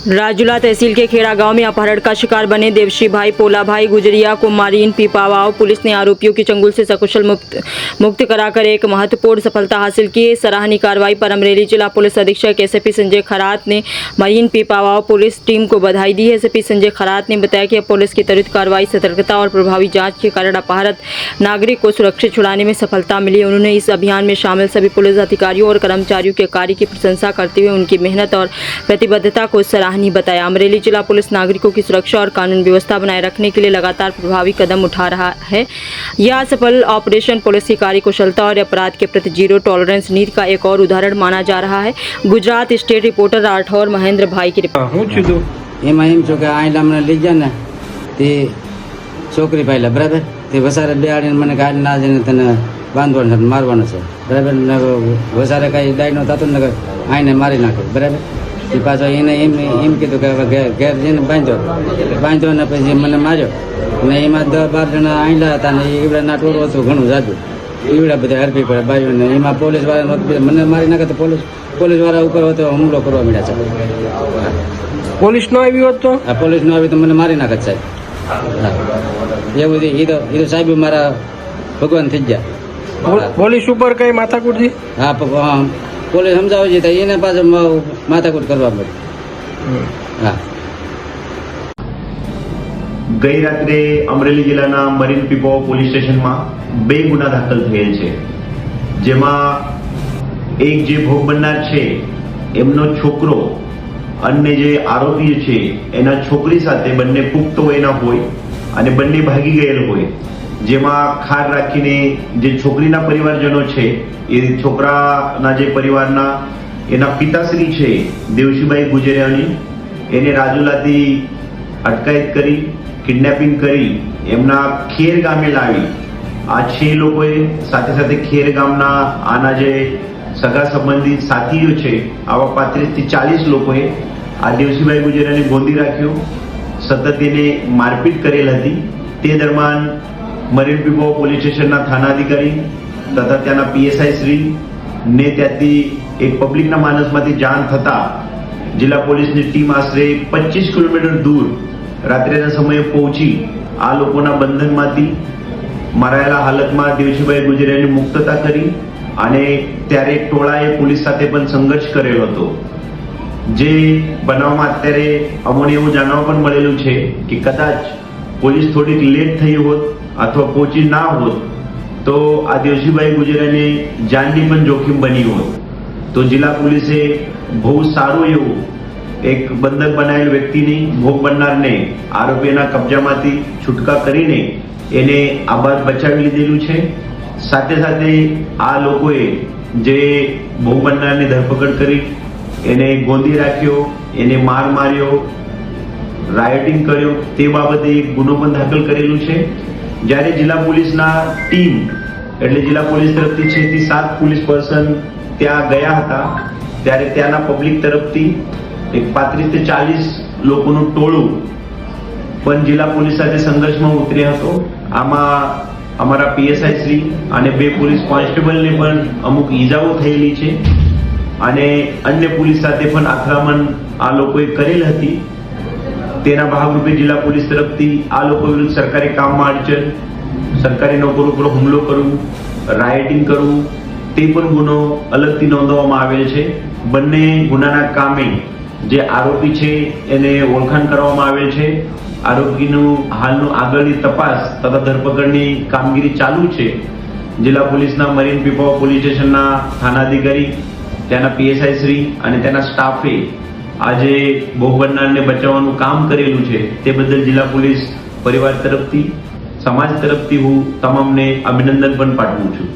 राजूला तहसील के खेड़ा गांव में अपहरण का शिकार बने देवशी भाई पोला भाई गुजरिया को मारीन पीपावाव पुलिस ने आरोपियों की चंगुल से सकुशल मुक्त कराकर एक महत्वपूर्ण सफलता हासिल की। सराहनीय कार्रवाई पर अमरेली जिला पुलिस अधीक्षक एसपी संजय खरात ने मारीन पीपावाव पुलिस टीम को बधाई दी है। एसपी संजय खरात ने बताया कि पुलिस की त्वरित कार्रवाई, सतर्कता और प्रभावी जाँच के कारण अपहरित नागरिक को सुरक्षित छुड़ाने में सफलता मिली। उन्होंने इस अभियान में शामिल सभी पुलिस अधिकारियों और कर्मचारियों के कार्य की प्रशंसा करते हुए उनकी मेहनत और प्रतिबद्धता को सराहनीय बताया। अमरेली जिला पुलिस नागरिकों की सुरक्षा और कानून व्यवस्था बनाए रखने के लिए लगातार प्रभावी कदम उठा रहा है। यह सफल ऑपरेशन पुलिस की कार्यकुशलता और अपराध के प्रति जीरो टॉलरेंस नीति का एक और उदाहरण माना जा रहा है। गुजरात स्टेट रिपोर्टर राठौर महेंद्र भाई की छोकरी पाइला बराबर ते वसारे बेहाડીને મને ગાડી ના જઈને તને બાંધવાનો છે, મારવાનો છે બરાબર ને વસારે કાંઈ ડાયનો થતો ને આઈને મારી નાખે બરાબર। એ પાછો એને એમ કીધું કે હવે ઘેર જઈને બાંધ્યો ને પછી મને માર્યો ને એમાં 10-12 જણા આઈલા હતા ને એવડાના ટોળું હતું ઘણું જાજુ, એવડા બધા હરપી પડે બાજુ ને એમાં પોલીસવાળા મને મારી નાખે તો પોલીસવાળા ઉપર હતો હુમલો કરવા મળ્યા છે। પોલીસ નો આવી હોત તો પોલીસ નો આવી તો મને મારી નાખે સાહેબ। એવું એ તો સાહેબ મારા ભગવાન થઈ ગયા। પોલીસ ઉપર કઈ માથાકૂટ થી? હા, પોલીસ સમજાવે છે તો એને પાછળ માથાકૂટ કરવા પડે। હા, ગઈ રાત્રે અમરેલી જિલ્લાના મરીન પીપાવાવ પોલીસ સ્ટેશનમાં 2 ગુના દાખલ થયેલ છે, જેમાં એક જે ભોગ બનનાર છે એમનો છોકરો અને જે આરોપી છે એના છોકરી સાથે બંને પુખ્ત વયના હોય અને બંને ભાગી ગયેલ હોય, જેમાં ખાર રાખીને જે છોકરીના પરિવારજનો છે એ છોકરાના જે પરિવારના એના પિતાશ્રી છે દેવશીભાઈ ગુજરિયાની એને રાજુલાથી અટકાયત કરી કિડનેપિંગ કરી એમના ખેર ગામે લાવી આ 6 લોકોએ સાથે સાથે ખેર ગામના આના જે સગા સંબંધી સાથીઓ છે આવા 35 થી 40 લોકોએ આ દેવશીભાઈ ગુજરિયાને ગોંધી રાખ્યો, સતત એને મારપીટ કરેલ હતી। તે દરમિયાન મરીન પીપાવાવ પોલીસ સ્ટેશનના થાનાધિકારી તથા ત્યાંના પીએસઆઈ શ્રી ને ત્યાંથી એક પબ્લિકના માનસમાંથી જાણ થતા જિલ્લા પોલીસની ટીમ આશરે 25 કિલોમીટર દૂર રાત્રેના સમયે પહોંચી આ લોકોના બંધનમાંથી મરાયેલા હાલતમાં દેવશીભાઈ ગુજરિયાની મુક્તતા કરી અને ત્યારે ટોળાએ પોલીસ સાથે પણ સંઘર્ષ કરેલો હતો। જે બનાવમાં અત્યારે અમને એવું જાણવા પણ મળેલું છે કે કદાચ પોલીસ થોડીક લેટ થઈ હોત અથવા પહોંચી ના હોત તો આ દેવશીભાઈ ગુજરિયાને જાનની પણ જોખમ બની હોત। તો જિલ્લા પોલીસે બહુ સારું એવું એક બંધક બનાવેલ વ્યક્તિની ભોગ બનનારને આરોપીના કબજામાંથી છૂટકા કરીને એને આબાદ બચાવી લીધેલું છે। સાથે સાથે આ લોકોએ જે ભોગ બનનારની ધરપકડ કરી એને ગોંધી રાખ્યો, એને માર્યો, રાયોટિંગ કર્યો, તે બાબતે એક ગુનો પણ દાખલ કરેલું છે। જ્યારે જિલ્લા પોલીસના ટીમ એટલે જિલ્લા પોલીસ તરફથી 6 થી 7 પોલીસ પર્સન ત્યાં ગયા હતા ત્યારે ત્યાંના પબ્લિક તરફથી એક 35 થી 40 લોકોનું ટોળું પણ જિલ્લા પોલીસ સાથે સંઘર્ષમાં ઉતર્યા હતો। આમાં અમારા પીએસઆઈ શ્રી અને 2 પોલીસ કોન્સ્ટેબલને પણ અમુક ઈજાઓ થયેલી છે અને અન્ય પોલીસ સાથે પણ આક્રમણ આ લોકોએ કરેલ હતી। તેના ભાગરૂપે જિલ્લા પોલીસ તરફથી આ લોકો વિરુદ્ધ સરકારી કામમાં અડચણ, સરકારી નોકરો પર હુમલો કરવું, રાયોટિંગ કરવું તે પણ ગુનો અલગથી નોંધવામાં આવેલ છે। બંને ગુનાના કામે જે આરોપી છે એને ઓળખાણ કરવામાં આવેલ છે। આરોપીનું હાલનું આગળની તપાસ તથા ધરપકડની કામગીરી ચાલુ છે। જિલ્લા પોલીસના મરીન પીપાવાવ પોલીસ સ્ટેશનના થાનાધિકારી ત્યાંના પીએસઆઈ શ્રી અને તેના સ્ટાફે આજે ભોગ બનનારને બચાવવાનું કામ કરેલું છે તે બદલ જિલ્લા પોલીસ પરિવાર તરફથી, સમાજ તરફથી હું તમામને અભિનંદન પણ પાઠવું છું।